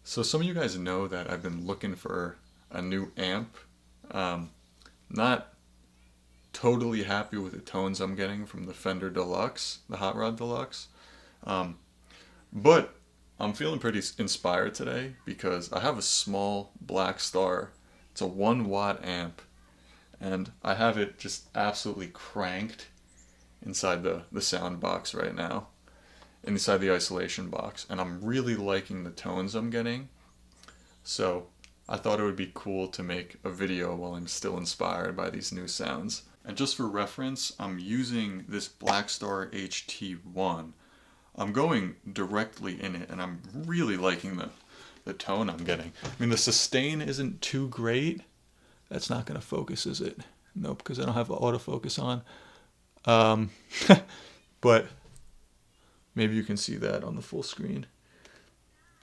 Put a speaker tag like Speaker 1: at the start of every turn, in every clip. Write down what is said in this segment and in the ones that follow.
Speaker 1: So some of you guys know that I've been looking for a new amp. Not totally happy with the tones I'm getting from the Fender Deluxe, the Hot Rod Deluxe. But I'm feeling pretty inspired today because I have a small Blackstar. It's a 1 watt amp and I have it just absolutely cranked inside the sound box right now, inside the isolation box, and I'm really liking the tones I'm getting. So I thought it would be cool to make a video while I'm still inspired by these new sounds. And just for reference, I'm using this Blackstar HT1. I'm going directly in it and I'm really liking the tone I'm getting. I mean, the sustain isn't too great. That's not going to focus, is it? Nope, because I don't have autofocus on. But maybe you can see that on the full screen.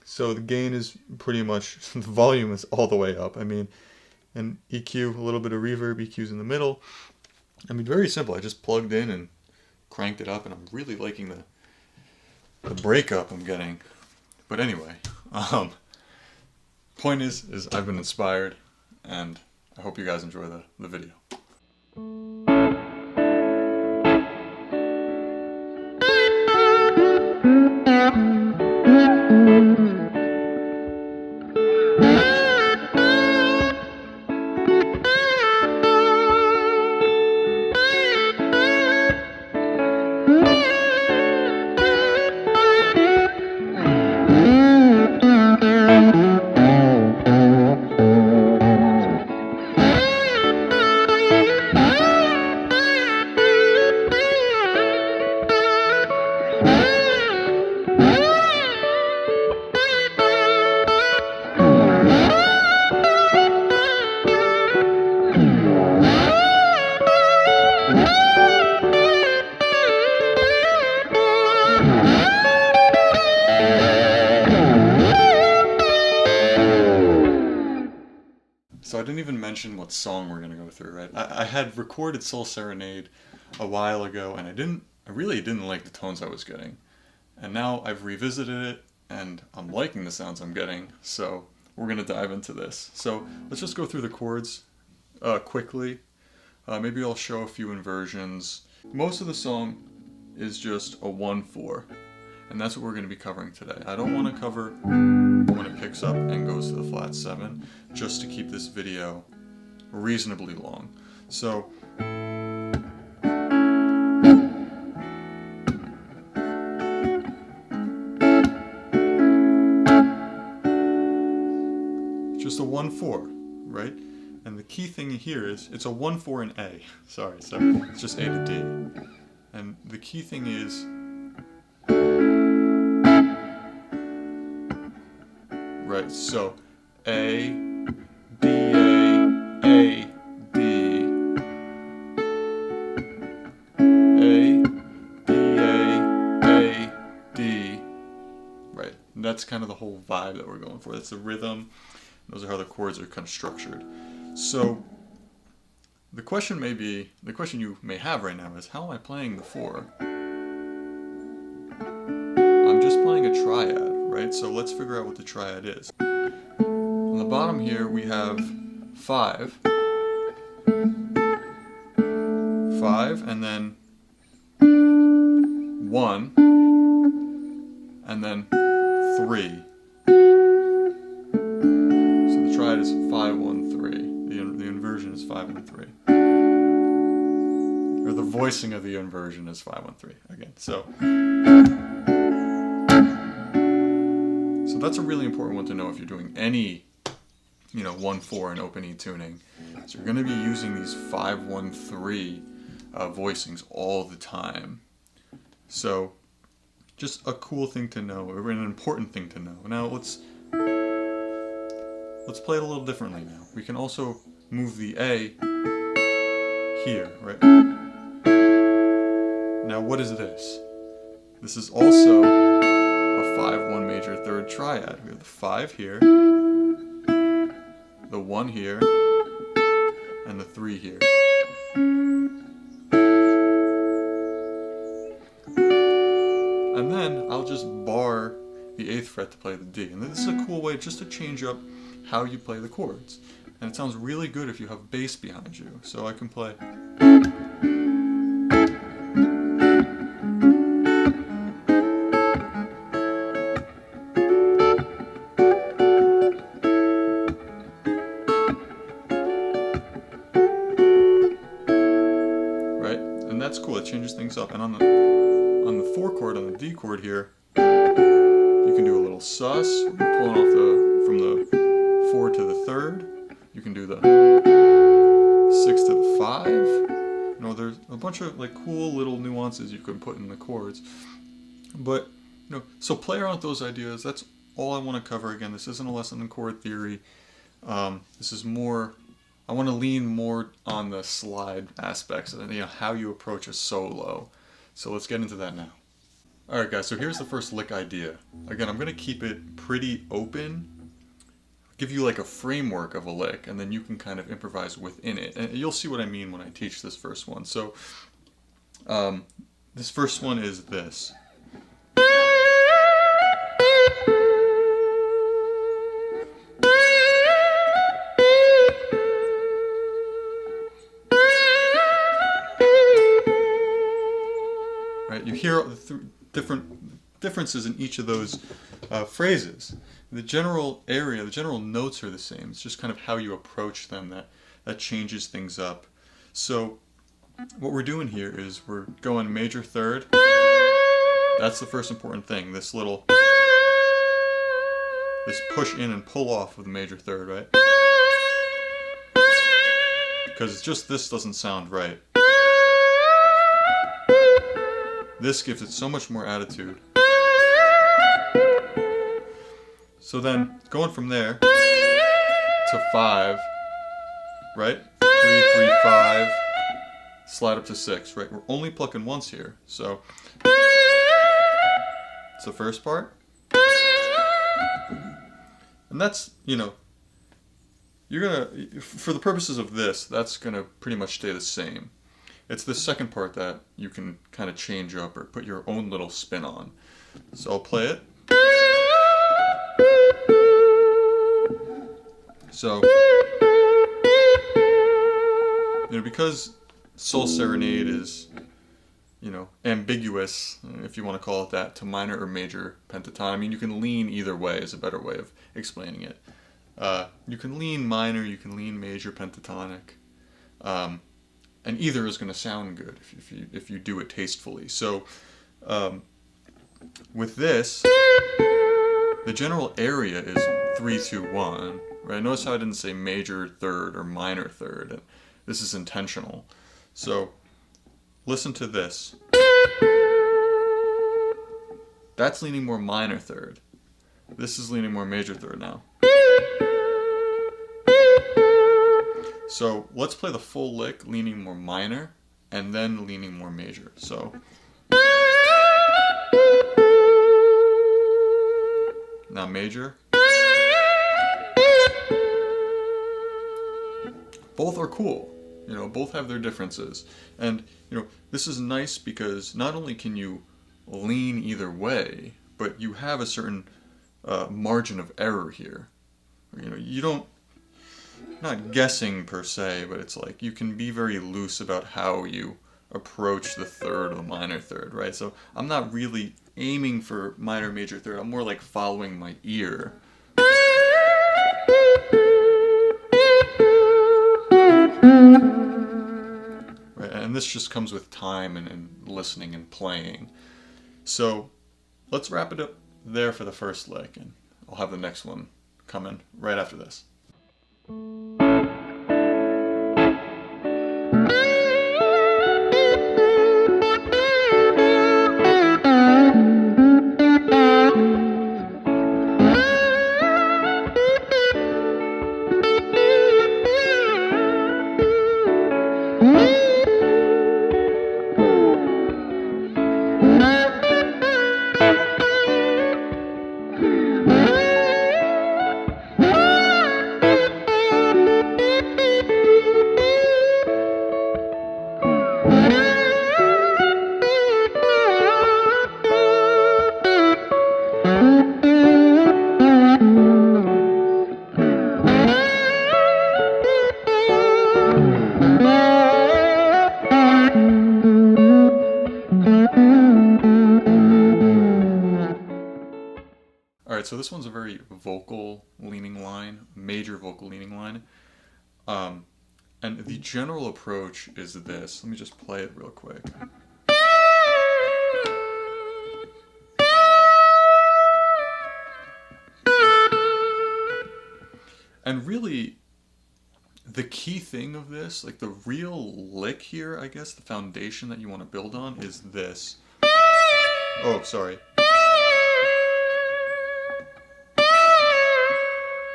Speaker 1: So the gain is pretty much, the volume is all the way up. I mean, and EQ, a little bit of reverb, EQ's in the middle. I mean, very simple. I just plugged in and cranked it up and I'm really liking the breakup I'm getting. But anyway, point is I've been inspired and I hope you guys enjoy the video. So I didn't even mention what song we're gonna go through, right? I had recorded Soul Serenade a while ago, and I really didn't like the tones I was getting. And now I've revisited it, and I'm liking the sounds I'm getting, so we're gonna dive into this. So let's just go through the chords quickly. Maybe I'll show a few inversions. Most of the song is just a 1/4, and that's what we're gonna be covering today. I don't wanna cover when it picks up and goes to the flat 7, just to keep this video reasonably long. So just a 1/4, right? And the key thing here is it's a 1/4 in A. Sorry, so it's just A to D. And the key thing is right, so A, D, A, D, A, D, A, D, right. And that's kind of the whole vibe that we're going for. That's the rhythm. Those are how the chords are kind of structured. So the question you may have right now is, how am I playing the 4? I'm just playing a triad, right? So let's figure out what the triad is. On the bottom here we have 5, and then 1, and then 3. So the triad is 5, 1, 3. The inversion is 5 and 3. Or the voicing of the inversion is 5, 1, 3 again. So that's a really important one to know if you're doing any 1/4 and open E tuning. So you're going to be using these 5, 1, 3 voicings all the time. So just a cool thing to know, or an important thing to know. Now let's play it a little differently now. We can also move the A here, right? Now what is this? This is also a 5, 1 major 3rd triad. We have the 5 here, the 1 here, and the 3 here. And then I'll just bar the 8th fret to play the D. And this is a cool way just to change up how you play the chords. And it sounds really good if you have bass behind you. So I can play. Right? And that's cool, it changes things up. And on the 4 chord, on the D chord here, you can do a little sus, pulling off from the 4 to the 3rd. You can do the 6 to the 5. You know, there's a bunch of like cool little nuances you can put in the chords. But, you know, so play around with those ideas. That's all I want to cover. Again, this isn't a lesson in chord theory. This is more, I want to lean more on the slide aspects of, you know, how you approach a solo. So let's get into that now. Alright guys, so here's the first lick idea. Again, I'm going to keep it pretty open, give you like a framework of a lick, and then you can kind of improvise within it. And you'll see what I mean when I teach this first one. So, this first one is this. Right, you hear the different differences in each of those phrases. The general area, the general notes are the same. It's just kind of how you approach them that changes things up. So what we're doing here is we're going major third. That's the first important thing. This push in and pull off of the major third, right? Because it's just this doesn't sound right. This gives it so much more attitude. So then, going from there to 5, right? 3, 3, 5, slide up to 6, right? We're only plucking once here. So, it's the first part. And that's, you know, you're gonna, for the purposes of this, that's gonna pretty much stay the same. It's the second part that you can kind of change up or put your own little spin on. So I'll play it. So, you know, because Soul Serenade is, you know, ambiguous, if you want to call it that, to minor or major pentatonic. I mean, you can lean either way is a better way of explaining it. You can lean minor, you can lean major pentatonic. And either is going to sound good if you do it tastefully. So, with this, the general area is 3, 2, 1. Right? Notice how I didn't say major third or minor third. This is intentional. So, listen to this. That's leaning more minor third. This is leaning more major third now. So let's play the full lick leaning more minor and then leaning more major. So now major. Both are cool, you know, both have their differences. And, you know, this is nice because not only can you lean either way, but you have a certain margin of error here. You know, you don't, not guessing per se, but it's like you can be very loose about how you approach the third or the minor third, right? So I'm not really aiming for minor, major third. I'm more like following my ear. Right, and this just comes with time and listening and playing. So let's wrap it up there for the first lick, and I'll have the next one coming right after this. so this one's a very vocal leaning line, major vocal leaning line. And the general approach is this. Let me just play it real quick. And really, the key thing of this, like the real lick here, I guess, the foundation that you want to build on is this. Oh, sorry.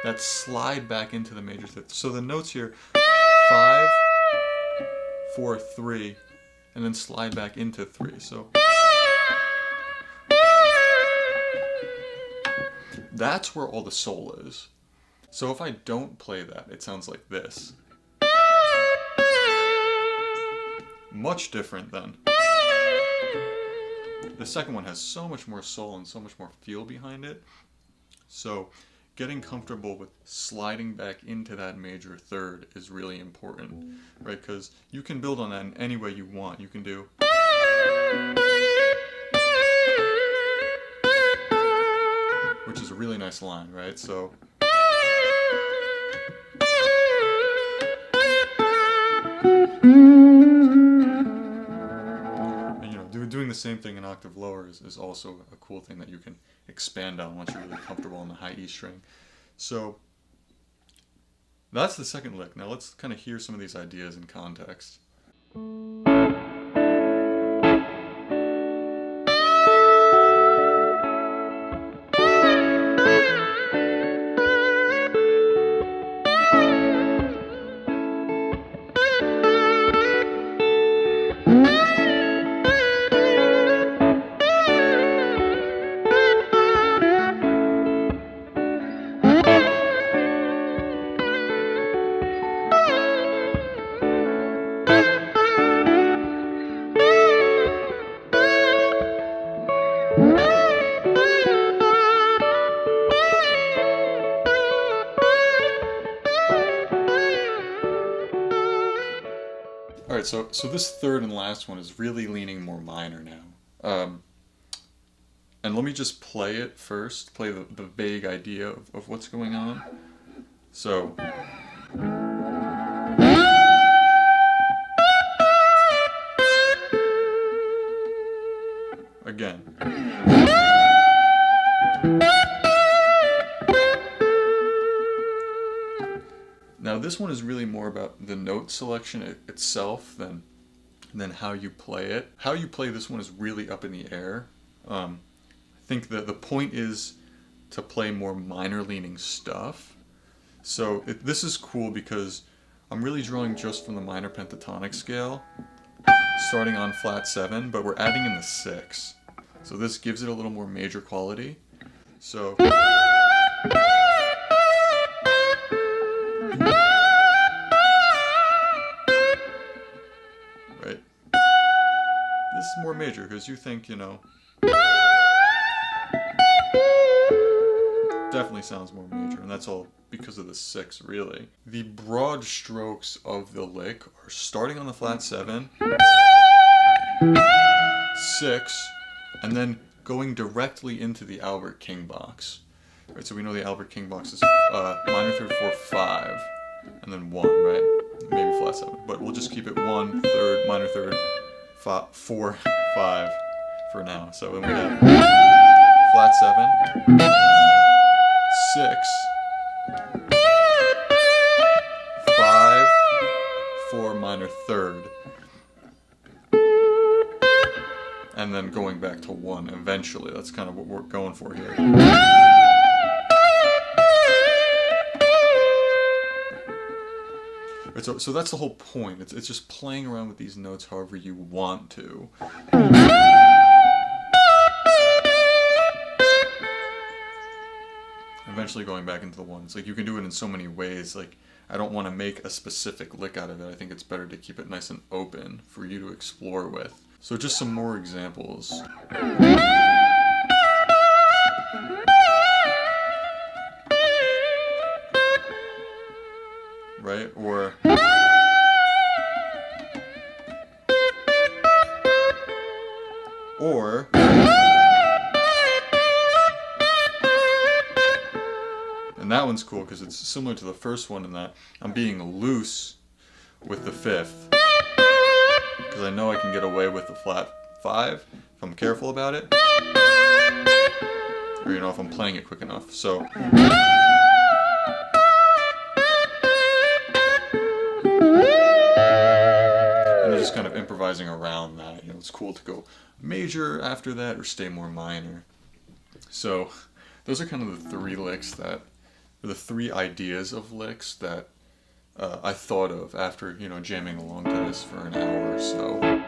Speaker 1: That slide back into the major fifth. So the notes here, 5, 4, 3, and then slide back into 3. So that's where all the soul is. So if I don't play that, it sounds like this. Much different than the second one. Has so much more soul and so much more feel behind it. So getting comfortable with sliding back into that major third is really important, right? Because you can build on that in any way you want. You can do, which is a really nice line, right? So doing the same thing an octave lower is also a cool thing that you can expand on once you're really comfortable on the high E string. So that's the second lick. Now let's kind of hear some of these ideas in context. Alright, so this third and last one is really leaning more minor now. And let me just play it first, play the vague idea of what's going on. So again. Now this one is really more about the note selection itself than how you play it. How you play this one is really up in the air. I think that the point is to play more minor leaning stuff. So this is cool because I'm really drawing just from the minor pentatonic scale, starting on flat 7, but we're adding in the 6. So this gives it a little more major quality. So right. This is more major because you think, definitely sounds more major, and that's all because of the 6, really. The broad strokes of the lick are starting on the flat 7, 6, and then going directly into the Albert King box. Right, so we know the Albert King box is minor third 4 5, and then 1, right? Maybe flat 7, but we'll just keep it 1 third, minor third, 4 5 for now. So then we have flat 7, 6, 5, 4 minor third, and then going back to 1 eventually. That's kind of what we're going for here. So that's the whole point. It's just playing around with these notes however you want to. Eventually going back into the 1s. Like, you can do it in so many ways. Like, I don't want to make a specific lick out of it. I think it's better to keep it nice and open for you to explore with. So just some more examples. Right? Or And that one's cool because it's similar to the first one in that I'm being loose with the fifth, because I know I can get away with the flat 5 if I'm careful about it, or you know, if I'm playing it quick enough. So and just kind of improvising around that. You know, it's cool to go major after that or stay more minor. So those are kind of the 3 licks that, or the 3 ideas of licks that I thought of after, you know, jamming along to this for an hour or so.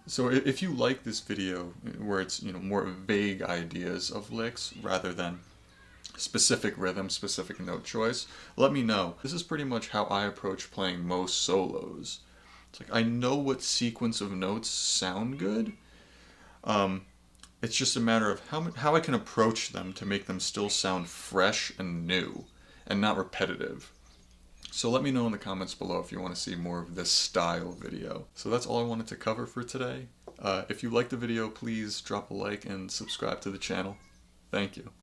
Speaker 1: So if you like this video where it's, you know, more vague ideas of licks rather than specific rhythm, specific note choice, let me know. This is pretty much how I approach playing most solos. It's like I know what sequence of notes sound good. It's just a matter of how I can approach them to make them still sound fresh and new and not repetitive. So let me know in the comments below if you want to see more of this style video. So that's all I wanted to cover for today. If you liked the video, please drop a like and subscribe to the channel. Thank you.